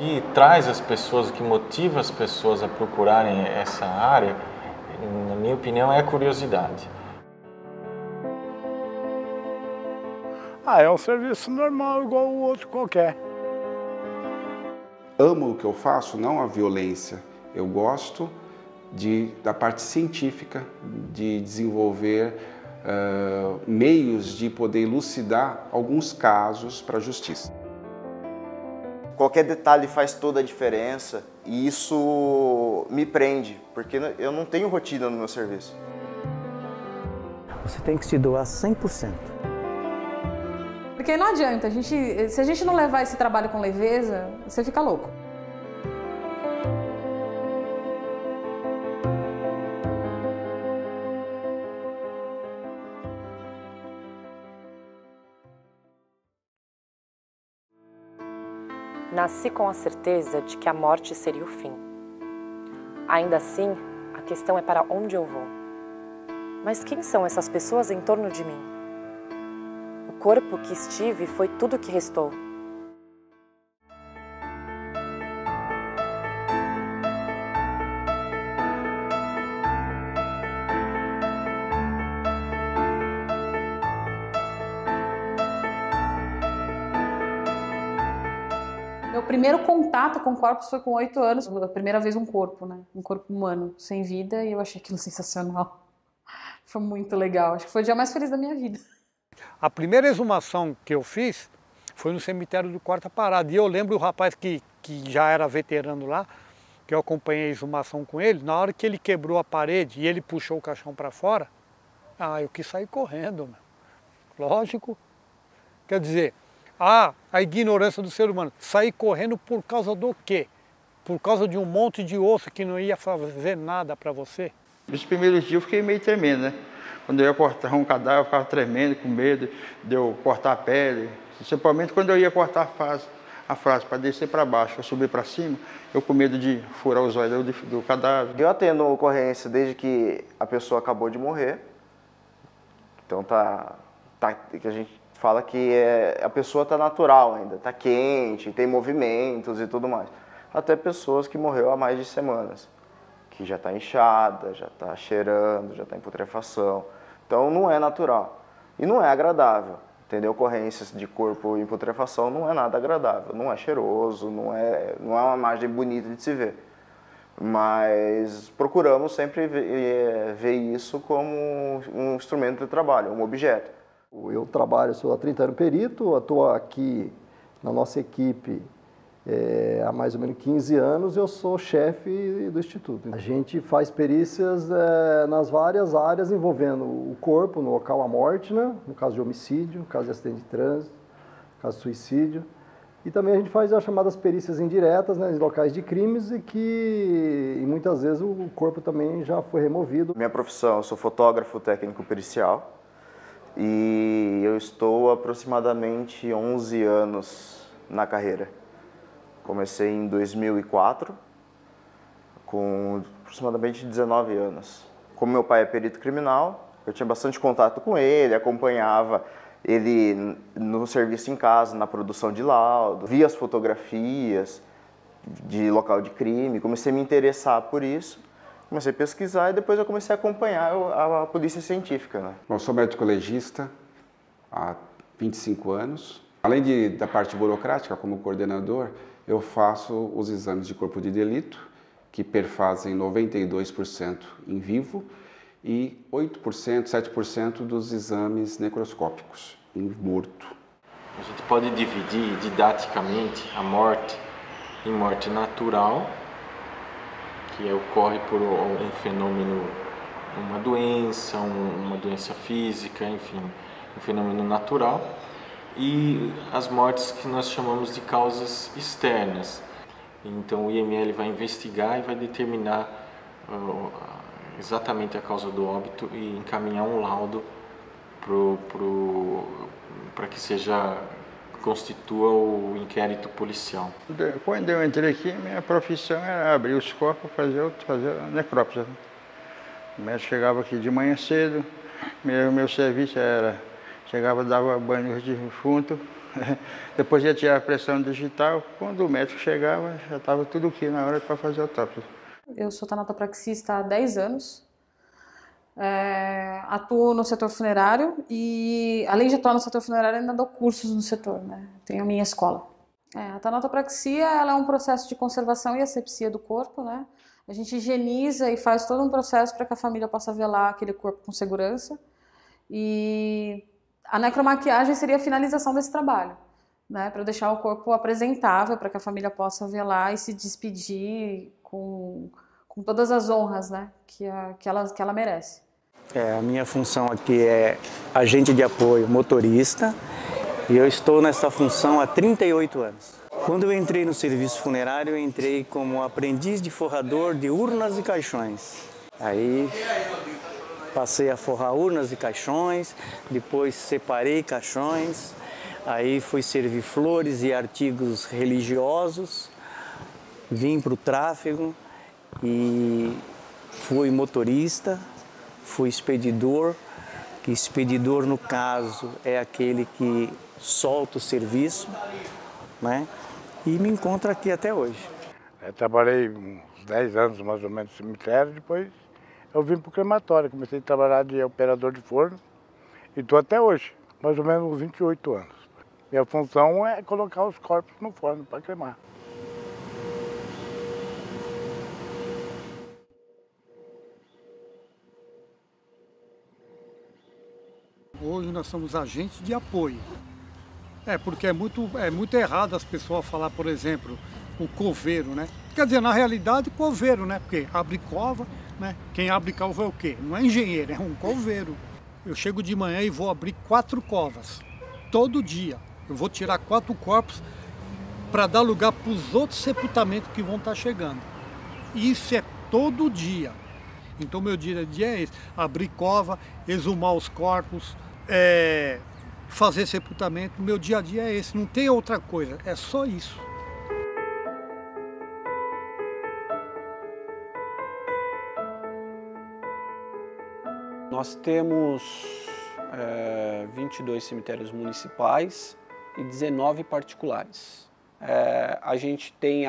que traz as pessoas, o que motiva as pessoas a procurarem essa área, na minha opinião, é a curiosidade. É um serviço normal, igual o outro qualquer. Amo o que eu faço, não a violência. Eu gosto da parte científica, de desenvolver meios de poder elucidar alguns casos para a justiça. Qualquer detalhe faz toda a diferença e isso me prende, porque eu não tenho rotina no meu serviço. Você tem que se doar 100%. Porque não adianta, se a gente não levar esse trabalho com leveza, você fica louco. Nasci com a certeza de que a morte seria o fim. Ainda assim, a questão é para onde eu vou. Mas quem são essas pessoas em torno de mim? O corpo que estive foi tudo que restou. Meu primeiro contato com corpos foi com 8 anos, a primeira vez um corpo, né? Um corpo humano, sem vida, e eu achei aquilo sensacional. Foi muito legal, acho que foi o dia mais feliz da minha vida. A primeira exumação que eu fiz foi no cemitério do Quarta Parada, e eu lembro o rapaz que já era veterano lá, que eu acompanhei a exumação com ele, na hora que ele quebrou a parede e ele puxou o caixão para fora, eu quis sair correndo, meu. Lógico, quer dizer... a ignorância do ser humano. Sair correndo por causa do quê? Por causa de um monte de osso que não ia fazer nada para você? Nos primeiros dias eu fiquei meio tremendo, né? Quando eu ia cortar um cadáver, eu ficava tremendo, com medo de eu cortar a pele. Principalmente quando eu ia cortar a frase para descer para baixo, eu subir para cima, eu com medo de furar os olhos do cadáver. Eu atendo ocorrência desde que a pessoa acabou de morrer. Então que a gente fala que a pessoa está natural ainda, está quente, tem movimentos e tudo mais. Até pessoas que morreu há mais de semanas, que já está inchada, já está cheirando, já está em putrefação. Então não é natural e não é agradável. Entendeu? Ocorrências de corpo em putrefação não é nada agradável, não é cheiroso, não é uma imagem bonita de se ver. Mas procuramos sempre ver isso como um instrumento de trabalho, um objeto. Eu trabalho, sou há 30 anos perito, estou aqui na nossa equipe há mais ou menos 15 anos, eu sou chefe do Instituto. A gente faz perícias nas várias áreas envolvendo o corpo, no local a morte, né? No caso de homicídio, no caso de acidente de trânsito, no caso de suicídio. E também a gente faz as chamadas perícias indiretas, né, em locais de crimes e muitas vezes o corpo também já foi removido. Minha profissão, eu sou fotógrafo técnico pericial. E eu estou aproximadamente 11 anos na carreira. Comecei em 2004, com aproximadamente 19 anos. Como meu pai é perito criminal, eu tinha bastante contato com ele, acompanhava ele no serviço em casa, na produção de laudo, via as fotografias de local de crime, comecei a me interessar por isso. Comecei a pesquisar e depois eu comecei a acompanhar a polícia científica, né? Eu sou médico legista há 25 anos. Além da parte burocrática, como coordenador, eu faço os exames de corpo de delito, que perfazem 92% em vivo e 8%, 7% dos exames necroscópicos em morto. A gente pode dividir didaticamente a morte em morte natural, que ocorre por um fenômeno, uma doença física, enfim, um fenômeno natural, e as mortes que nós chamamos de causas externas. Então o IML vai investigar e vai determinar exatamente a causa do óbito e encaminhar um laudo para que constitua o inquérito policial. Quando eu entrei aqui, minha profissão era abrir os corpos, fazer a necrópsia. O médico chegava aqui de manhã cedo, meu serviço era Chegava, dava banho no defunto, depois ia tirar a pressão digital. Quando o médico chegava, já estava tudo aqui na hora para fazer a autópsia. Eu sou tanatopraxista há 10 anos. Atuo no setor funerário e, além de atuar no setor funerário, ainda dou cursos no setor, né? Tenho a minha escola. A tanatopraxia, ela é um processo de conservação e asepsia do corpo, né? A gente higieniza e faz todo um processo para que a família possa velar aquele corpo com segurança. E a necromaquiagem seria a finalização desse trabalho, né? Para deixar o corpo apresentável, para que a família possa velar e se despedir com todas as honras, né? que ela merece. A minha função aqui é agente de apoio motorista e eu estou nessa função há 38 anos. Quando eu entrei no serviço funerário, eu entrei como aprendiz de forrador de urnas e caixões. Aí passei a forrar urnas e caixões, depois separei caixões, aí fui servir flores e artigos religiosos, vim para o tráfego e fui motorista, fui expedidor, que expedidor no caso é aquele que solta o serviço, né? E me encontro aqui até hoje. Eu trabalhei uns 10 anos mais ou menos no cemitério, depois eu vim para o crematório, comecei a trabalhar de operador de forno e estou até hoje, mais ou menos uns 28 anos. Minha função é colocar os corpos no forno para cremar. Hoje nós somos agentes de apoio. Porque é muito errado as pessoas falar, por exemplo, o coveiro, né? Quer dizer, na realidade, coveiro, né? Porque abre cova, né? Quem abre cova é o quê? Não é engenheiro, é um coveiro. Eu chego de manhã e vou abrir 4 covas, todo dia. Eu vou tirar 4 corpos para dar lugar para os outros sepultamentos que vão estar chegando. Isso é todo dia. Então meu dia a dia é esse, abrir cova, exumar os corpos, fazer sepultamento. Meu dia a dia é esse, não tem outra coisa, é só isso. Nós temos 22 cemitérios municipais e 19 particulares. A gente tem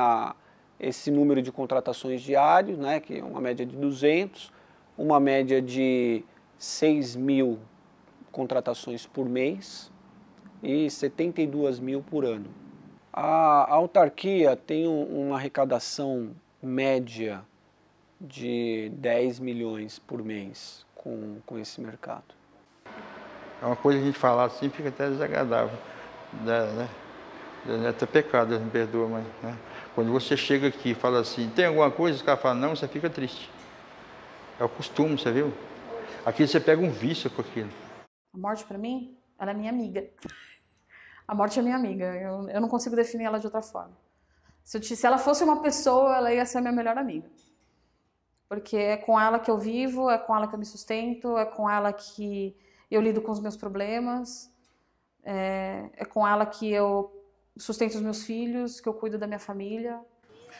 esse número de contratações diários, né, que é uma média de 200, uma média de 6.000 contratações por mês e 72.000 por ano. A autarquia tem uma arrecadação média de 10 milhões por mês com esse mercado. É uma coisa que a gente falar assim fica até desagradável, né? É até pecado, me perdoa, mas né? Quando você chega aqui e fala assim, tem alguma coisa, os caras falam não, você fica triste. É o costume, você viu? Aqui você pega um vício com aquilo. A morte, para mim, ela é minha amiga. A morte é minha amiga, eu não consigo definir ela de outra forma. Se ela fosse uma pessoa, ela ia ser a minha melhor amiga. Porque é com ela que eu vivo, é com ela que eu me sustento, é com ela que eu lido com os meus problemas, é com ela que eu sustento os meus filhos, que eu cuido da minha família.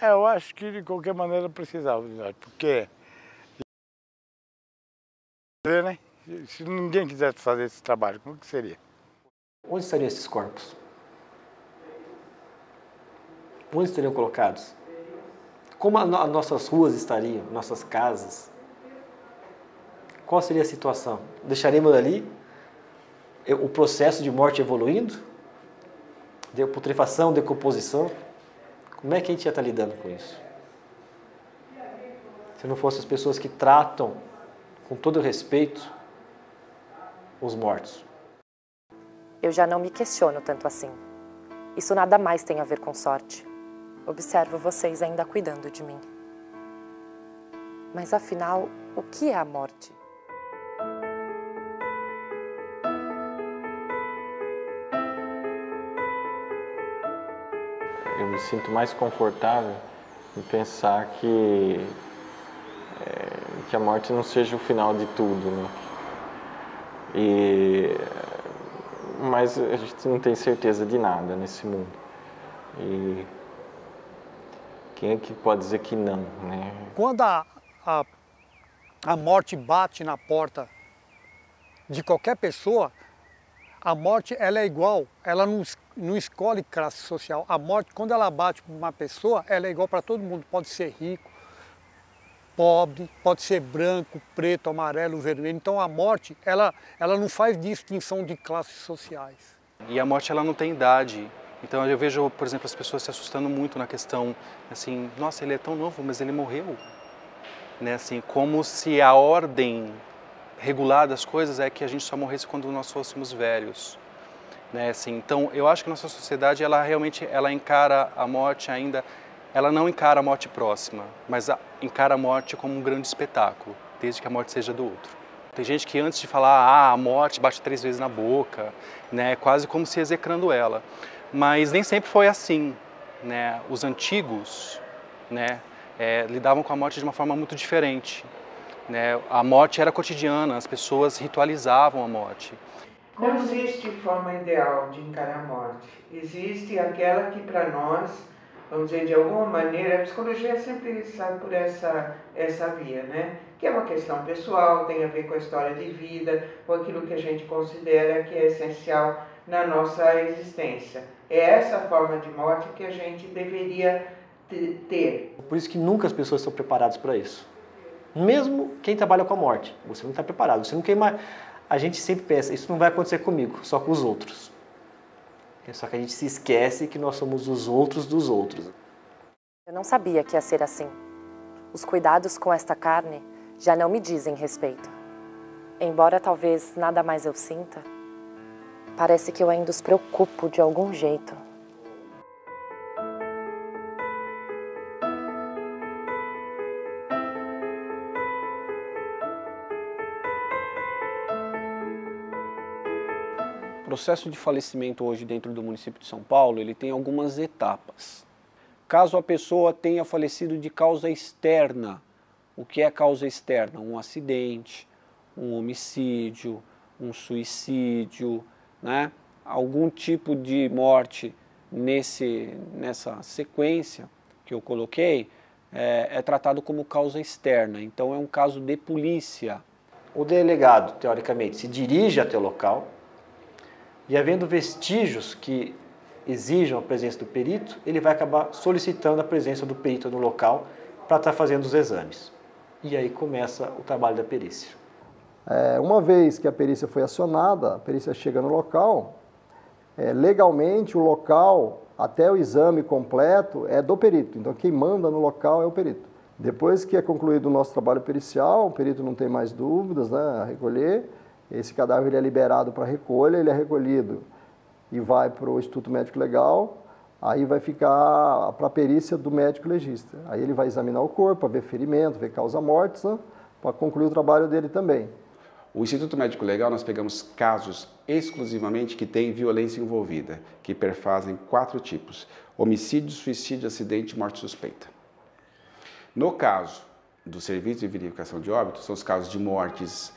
Eu acho que de qualquer maneira precisava, porque né? Se ninguém quisesse fazer esse trabalho, como que seria? Onde estariam esses corpos? Onde estariam colocados? Como as nossas ruas estariam, nossas casas? Qual seria a situação? Deixaremos ali o processo de morte evoluindo? De putrefação, decomposição? Como é que a gente ia estar lidando com isso? Se não fossem as pessoas que tratam com todo respeito os mortos. Eu já não me questiono tanto assim. Isso nada mais tem a ver com sorte. Observo vocês ainda cuidando de mim. Mas afinal, o que é a morte? Eu me sinto mais confortável em pensar que a morte não seja o final de tudo, né? Mas a gente não tem certeza de nada nesse mundo. E quem é que pode dizer que não, né? Quando a morte bate na porta de qualquer pessoa, A morte, ela é igual, ela não escolhe classe social. A morte, quando ela bate com uma pessoa, ela é igual para todo mundo. Pode ser rico, pobre, pode ser branco, preto, amarelo, vermelho. Então a morte, ela não faz distinção de classes sociais. E a morte, ela não tem idade. Então eu vejo, por exemplo, as pessoas se assustando muito na questão, assim, nossa, ele é tão novo, mas ele morreu. Né, assim, como se a ordem regular das coisas é que a gente só morresse quando nós fôssemos velhos. Né, assim, então eu acho que a nossa sociedade, ela realmente, ela encara a morte ainda, ela não encara a morte próxima, mas encara a morte como um grande espetáculo, desde que a morte seja do outro. Tem gente que antes de falar, a morte bate 3 vezes na boca, né, quase como se execrando ela. Mas nem sempre foi assim, né? Os antigos, né, lidavam com a morte de uma forma muito diferente. Né? A morte era cotidiana, as pessoas ritualizavam a morte. Não existe forma ideal de encarar a morte. Existe aquela que para nós, vamos dizer, de alguma maneira, a psicologia sempre sai por essa via, né? Que é uma questão pessoal, tem a ver com a história de vida, com aquilo que a gente considera que é essencial na nossa existência. É essa forma de morte que a gente deveria ter. Por isso que nunca as pessoas estão preparadas para isso. Mesmo quem trabalha com a morte, você não está preparado. Você não tem mais... A gente sempre pensa, isso não vai acontecer comigo, só com os outros. Só que a gente se esquece que nós somos os outros dos outros. Eu não sabia que ia ser assim. Os cuidados com esta carne já não me dizem respeito. Embora talvez nada mais eu sinta, parece que eu ainda os preocupo de algum jeito. O processo de falecimento hoje dentro do município de São Paulo, ele tem algumas etapas. Caso a pessoa tenha falecido de causa externa, o que é causa externa? Um acidente, um homicídio, um suicídio, né? Algum tipo de morte nessa sequência que eu coloquei, é tratado como causa externa. Então é um caso de polícia. O delegado, teoricamente, se dirige até o local, e havendo vestígios que exijam a presença do perito, ele vai acabar solicitando a presença do perito no local para estar fazendo os exames. E aí começa o trabalho da perícia. Uma vez que a perícia foi acionada, a perícia chega no local, legalmente o local, até o exame completo, é do perito. Então quem manda no local é o perito. Depois que é concluído o nosso trabalho pericial, o perito não tem mais dúvidas, né, a recolher. Esse cadáver ele é liberado para recolha, ele é recolhido e vai para o Instituto Médico Legal, aí vai ficar para a perícia do médico legista. Aí ele vai examinar o corpo, para ver ferimento, ver causa-mortes, né, para concluir o trabalho dele também. O Instituto Médico Legal, nós pegamos casos exclusivamente que têm violência envolvida, que perfazem 4 tipos: homicídio, suicídio, acidente e morte suspeita. No caso do Serviço de Verificação de Óbitos, são os casos de mortes,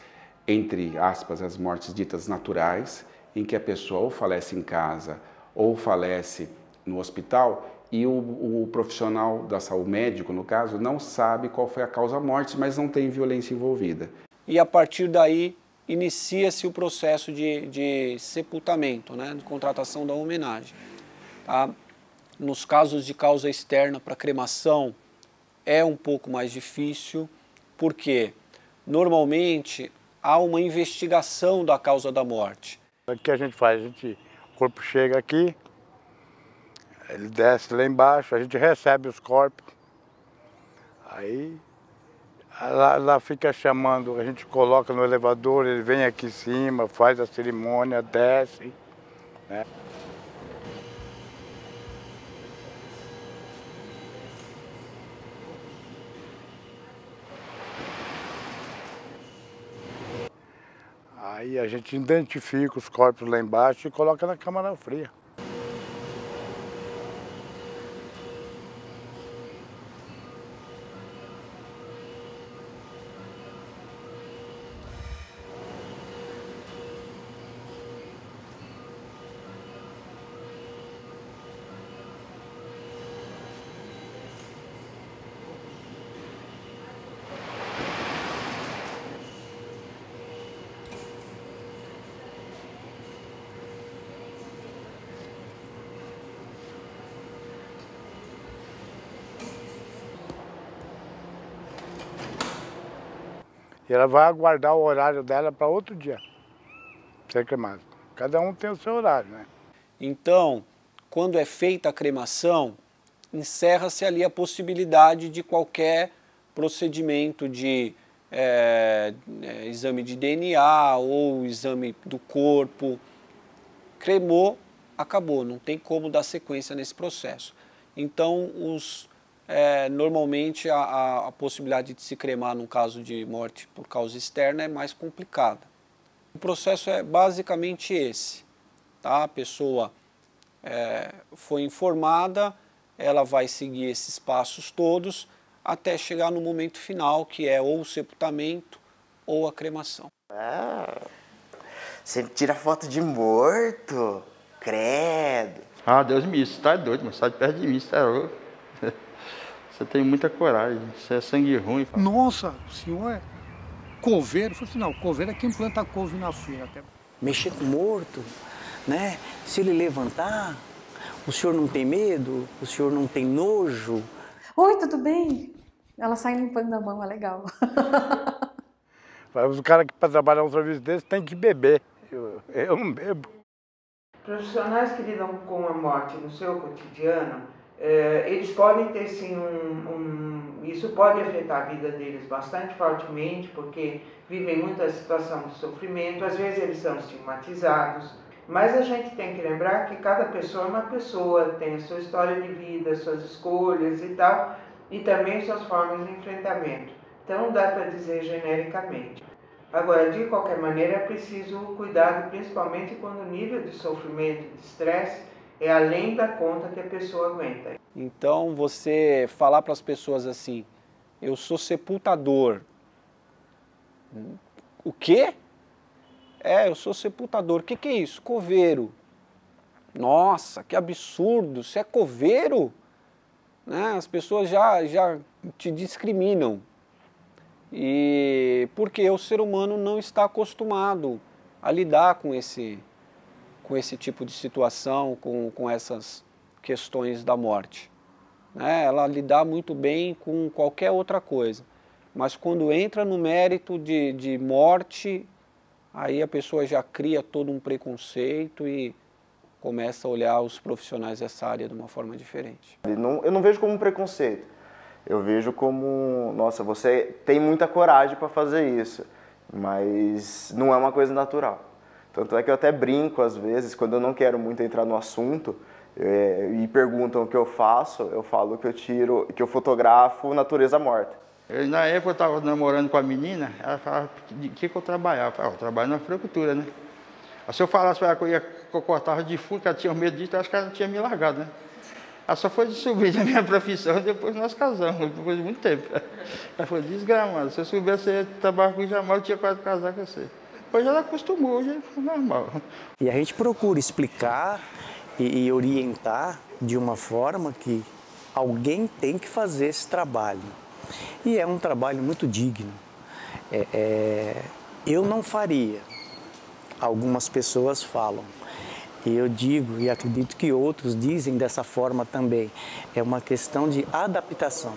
entre aspas, as mortes ditas naturais, em que a pessoa ou falece em casa ou falece no hospital e o profissional da saúde, o médico no caso, não sabe qual foi a causa-morte, mas não tem violência envolvida. E a partir daí inicia-se o processo de sepultamento, né, de contratação da homenagem. Tá? Nos casos de causa externa para cremação é um pouco mais difícil, porque normalmente há uma investigação da causa da morte. O que a gente faz? O corpo chega aqui, ele desce lá embaixo, a gente recebe os corpos, aí lá fica chamando, a gente coloca no elevador, ele vem aqui em cima, faz a cerimônia, desce, né? Aí a gente identifica os corpos lá embaixo e coloca na câmara fria. E ela vai aguardar o horário dela para outro dia ser cremada. Cada um tem o seu horário, né? Então, quando é feita a cremação, encerra-se ali a possibilidade de qualquer procedimento de exame de DNA ou exame do corpo. Cremou, acabou, não tem como dar sequência nesse processo. Então, normalmente a possibilidade de se cremar num caso de morte por causa externa é mais complicada. O processo é basicamente esse, tá? A pessoa foi informada, ela vai seguir esses passos todos até chegar no momento final, que é ou o sepultamento ou a cremação. Ah, você tira foto de morto? Credo. Ah, Deus me livre, você tá doido, mas sai de perto de mim, você tá louco. Você tem muita coragem, você é sangue ruim. Nossa, o senhor é coveiro? Eu falei assim, não, coveiro é quem planta couve na feira. Até. Mexer com morto, né? Se ele levantar, o senhor não tem medo? O senhor não tem nojo? Oi, tudo bem? Ela sai limpando a mão, é legal. Os caras que para trabalhar um serviço desse tem que beber. Eu não bebo. Profissionais que lidam com a morte no seu cotidiano, eles podem ter sim isso pode afetar a vida deles bastante fortemente, porque vivem muita situação de sofrimento, às vezes eles são estigmatizados, mas a gente tem que lembrar que cada pessoa é uma pessoa, tem a sua história de vida, suas escolhas e tal, e também suas formas de enfrentamento. Então não dá para dizer genericamente. Agora, de qualquer maneira, é preciso cuidado, principalmente quando o nível de sofrimento e de estresse é além da conta que a pessoa aguenta. Então, você falar para as pessoas assim, eu sou sepultador. O quê? Eu sou sepultador. O que é isso? Coveiro. Nossa, que absurdo, você é coveiro? Né? As pessoas já te discriminam. E porque o ser humano não está acostumado a lidar com esse tipo de situação, com essas questões da morte. Né? Ela lidar muito bem com qualquer outra coisa. Mas quando entra no mérito de morte, aí a pessoa já cria todo um preconceito e começa a olhar os profissionais dessa área de uma forma diferente. Eu não vejo como um preconceito. Eu vejo como, nossa, você tem muita coragem para fazer isso, mas não é uma coisa natural. Tanto é que eu até brinco às vezes, quando eu não quero muito entrar no assunto e perguntam o que eu faço, eu falo que eu fotografo natureza morta. Na época eu estava namorando com a menina, ela falava de que eu trabalhava. Eu falava, eu trabalho na floricultura, né? Se eu falasse para ela que eu cortava de fundo, que ela tinha medo disso, eu acho que ela não tinha me largado, né? Ela só foi descobrir da minha profissão depois nós casamos, depois de muito tempo. Ela foi desgramada. Se eu soubesse que trabalhar com jamais, eu tinha quase casar com você. Hoje ela acostumou, hoje é normal. E a gente procura explicar e orientar de uma forma que alguém tem que fazer esse trabalho. E é um trabalho muito digno. Eu não faria. Algumas pessoas falam. E eu digo, e acredito que outros dizem dessa forma também, é uma questão de adaptação.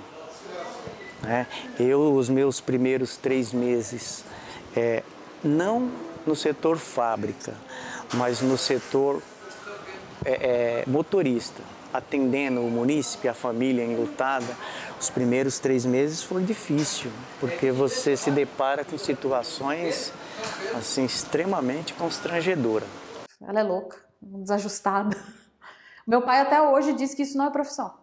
Né? Os meus primeiros 3 meses, não no setor fábrica, mas no setor motorista, atendendo o munícipe, a família enlutada, os primeiros 3 meses foi difícil, porque você se depara com situações assim, extremamente constrangedoras. Ela é louca. Desajustada. Meu pai até hoje diz que isso não é profissão.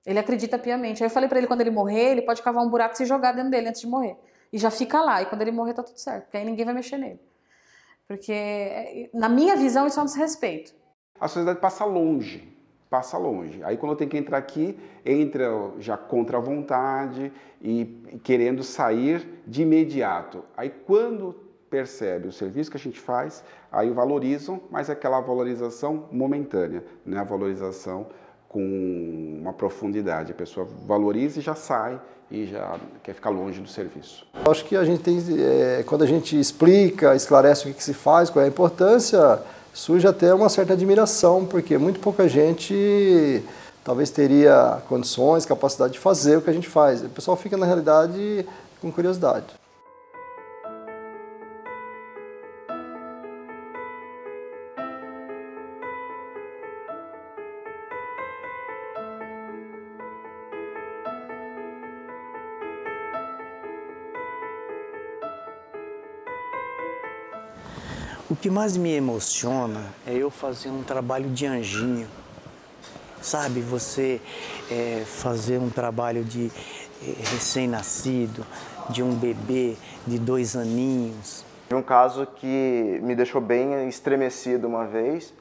Ele acredita piamente. Aí eu falei pra ele, quando ele morrer, ele pode cavar um buraco e se jogar dentro dele antes de morrer. E já fica lá. E quando ele morrer, tá tudo certo. Porque aí ninguém vai mexer nele. Porque, na minha visão, isso é um desrespeito. A sociedade passa longe. Passa longe. Aí quando eu tenho que entrar aqui, entra já contra a vontade e querendo sair de imediato. Aí quando percebe o serviço que a gente faz, aí o valorizam, mas é aquela valorização momentânea, não é a valorização com uma profundidade. A pessoa valoriza e já sai e já quer ficar longe do serviço. Eu acho que a gente tem, quando a gente explica, esclarece o que se faz, qual é a importância, surge até uma certa admiração, porque muito pouca gente talvez teria condições, capacidade de fazer o que a gente faz. O pessoal fica, na realidade, com curiosidade. O que mais me emociona é eu fazer um trabalho de anjinho. Sabe, você fazer um trabalho de recém-nascido, de um bebê de 2 aninhos. Um caso que me deixou bem estremecido uma vez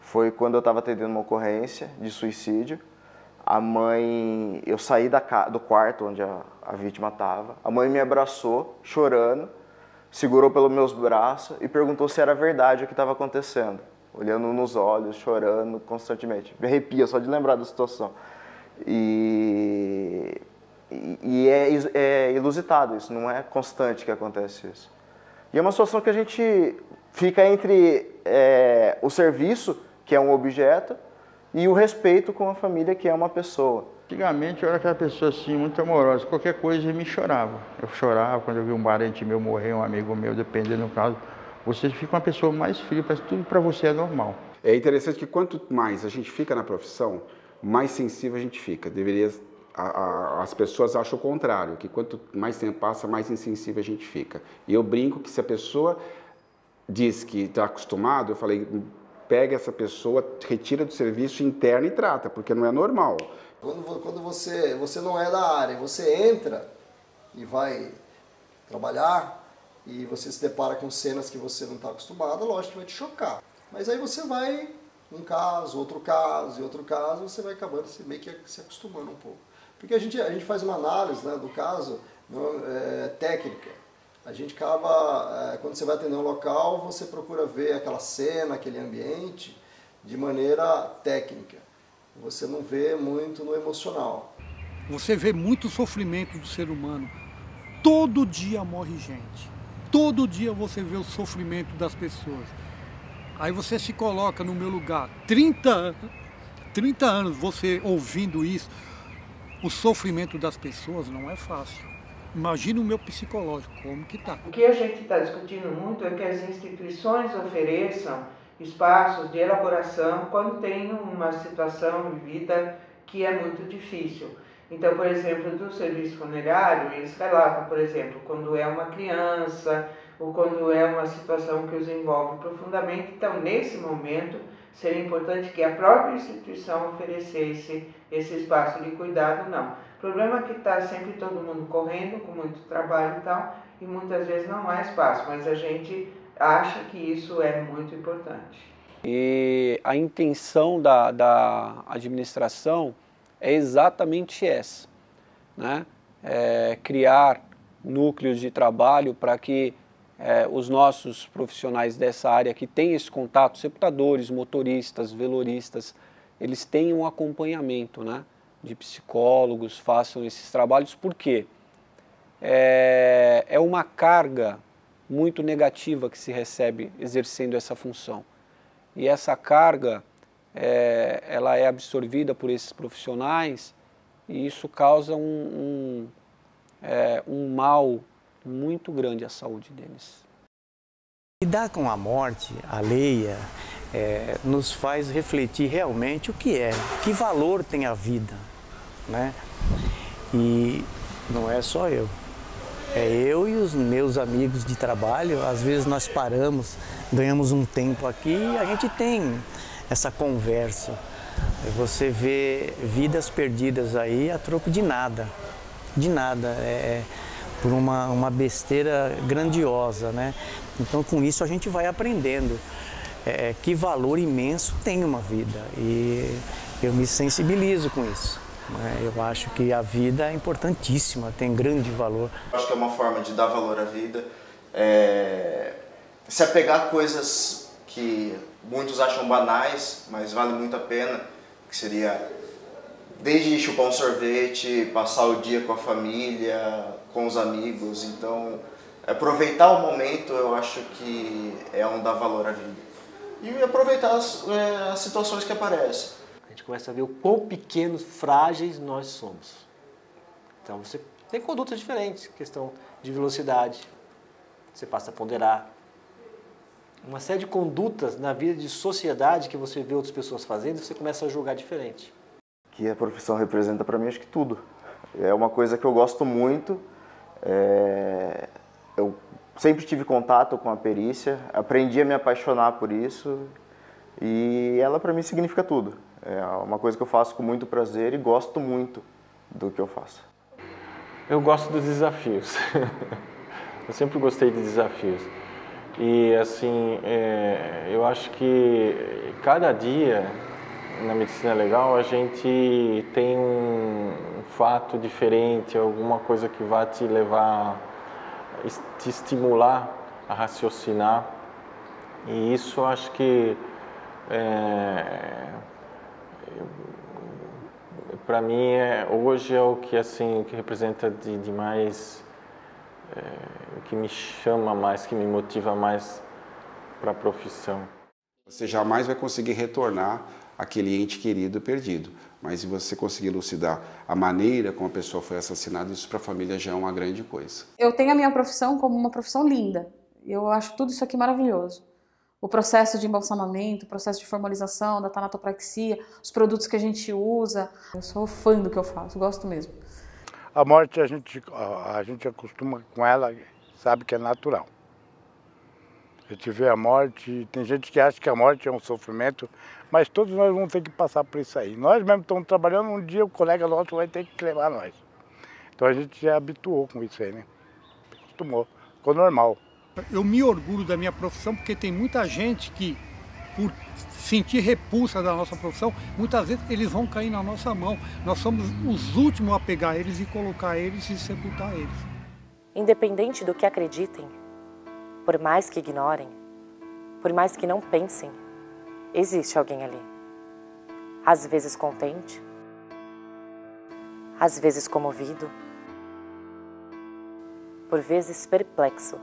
foi quando eu estava atendendo uma ocorrência de suicídio. A mãe, eu saí do quarto onde a vítima estava, a mãe me abraçou, chorando, segurou pelos meus braços e perguntou se era verdade o que estava acontecendo, olhando nos olhos, chorando constantemente. Me arrepia só de lembrar da situação. E é ilusitado isso, não é constante que acontece isso. E é uma situação que a gente fica entre o serviço, que é um objeto, e o respeito com a família, que é uma pessoa. Antigamente eu era aquela pessoa assim, muito amorosa, qualquer coisa me chorava. Eu chorava quando eu vi um parente meu morrer, um amigo meu, dependendo do caso. Você fica uma pessoa mais fria, parece que tudo para você é normal. É interessante que quanto mais a gente fica na profissão, mais sensível a gente fica. As pessoas acham o contrário, que quanto mais tempo passa, mais insensível a gente fica. E eu brinco que se a pessoa diz que está acostumado, eu falei, pega essa pessoa, retira do serviço interno e trata, porque não é normal. Quando você não é da área, você entra e vai trabalhar e você se depara com cenas que você não está acostumado, lógico que vai te chocar. Mas aí você vai, um caso, outro caso e outro caso, você vai acabando meio que se acostumando um pouco. Porque a gente faz uma análise, né, do caso técnica. A gente acaba, quando você vai atender um local, você procura ver aquela cena, aquele ambiente, de maneira técnica. Você não vê muito no emocional. Você vê muito sofrimento do ser humano. Todo dia morre gente. Todo dia você vê o sofrimento das pessoas. Aí você se coloca no meu lugar. 30 anos você ouvindo isso. O sofrimento das pessoas não é fácil. Imagina o meu psicológico, como que está. O que a gente está discutindo muito é que as instituições ofereçam espaços de elaboração quando tem uma situação vivida que é muito difícil. Então, por exemplo, do serviço funerário, eles relatam, por exemplo, quando é uma criança ou quando é uma situação que os envolve profundamente. Então, nesse momento, seria importante que a própria instituição oferecesse esse espaço de cuidado, não. O problema é que está sempre todo mundo correndo, com muito trabalho e tal, e muitas vezes não há espaço, mas a gente acha que isso é muito importante. E a intenção da administração é exatamente essa, né? Criar núcleos de trabalho para que os nossos profissionais dessa área que têm esse contato, sepultadores, motoristas, veloristas, eles tenham um acompanhamento, né, de psicólogos, façam esses trabalhos, porque é uma carga muito negativa que se recebe exercendo essa função. E essa carga, ela é absorvida por esses profissionais e isso causa um mal muito grande à saúde deles. Lidar com a morte alheia nos faz refletir realmente o que é, que valor tem a vida, né? E não é só eu. É eu e os meus amigos de trabalho, às vezes nós paramos, ganhamos um tempo aqui e a gente tem essa conversa. Você vê vidas perdidas aí a troco de nada, por uma besteira grandiosa, né? Então com isso a gente vai aprendendo que valor imenso tem uma vida e eu me sensibilizo com isso. Eu acho que a vida é importantíssima, tem grande valor. Eu acho que é uma forma de dar valor à vida, se apegar a coisas que muitos acham banais, mas vale muito a pena, que seria desde chupar um sorvete, passar o dia com a família, com os amigos. Então, aproveitar o momento, eu acho que é um dar valor à vida. E aproveitar as situações que aparecem. A gente começa a ver o quão pequenos, frágeis nós somos. Então você tem condutas diferentes, questão de velocidade, você passa a ponderar. Uma série de condutas na vida de sociedade que você vê outras pessoas fazendo, você começa a julgar diferente. Que a profissão representa para mim, acho que tudo. É uma coisa que eu gosto muito. Eu sempre tive contato com a perícia, aprendi a me apaixonar por isso e ela para mim significa tudo. É uma coisa que eu faço com muito prazer e gosto muito do que eu faço. Eu gosto dos desafios. Eu sempre gostei de desafios. E assim, eu acho que cada dia na medicina legal a gente tem um fato diferente, alguma coisa que vai te levar, te estimular a raciocinar. E isso eu acho que para mim hoje é o que assim que representa de mais, o que me chama mais, que me motiva mais para a profissão. Você jamais vai conseguir retornar aquele ente querido perdido, mas se você conseguir elucidar a maneira como a pessoa foi assassinada, isso para a família já é uma grande coisa. Eu tenho a minha profissão como uma profissão linda. Eu acho tudo isso aqui maravilhoso. O processo de embalsamamento, o processo de formalização da tanatopraxia, os produtos que a gente usa. Eu sou fã do que eu faço, gosto mesmo. A morte a gente acostuma com ela, sabe que é natural. A gente vê a morte, tem gente que acha que a morte é um sofrimento, mas todos nós vamos ter que passar por isso aí. Nós mesmo estamos trabalhando, um dia o colega nosso vai ter que levar nós. Então a gente já habituou com isso aí, né? Acostumou, ficou normal. Eu me orgulho da minha profissão porque tem muita gente que, por sentir repulsa da nossa profissão, muitas vezes eles vão cair na nossa mão. Nós somos os últimos a pegar eles e colocar eles e sepultar eles. Independente do que acreditem, por mais que ignorem, por mais que não pensem, existe alguém ali. Às vezes contente, às vezes comovido, por vezes perplexo.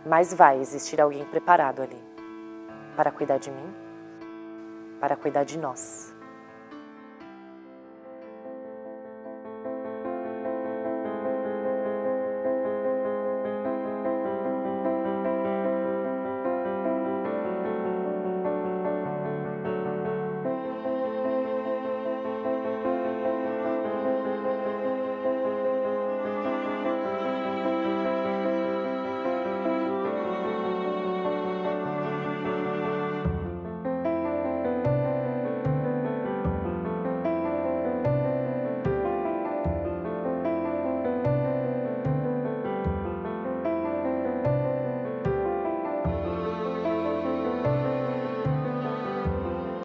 Mas vai existir alguém preparado ali para cuidar de mim, para cuidar de nós.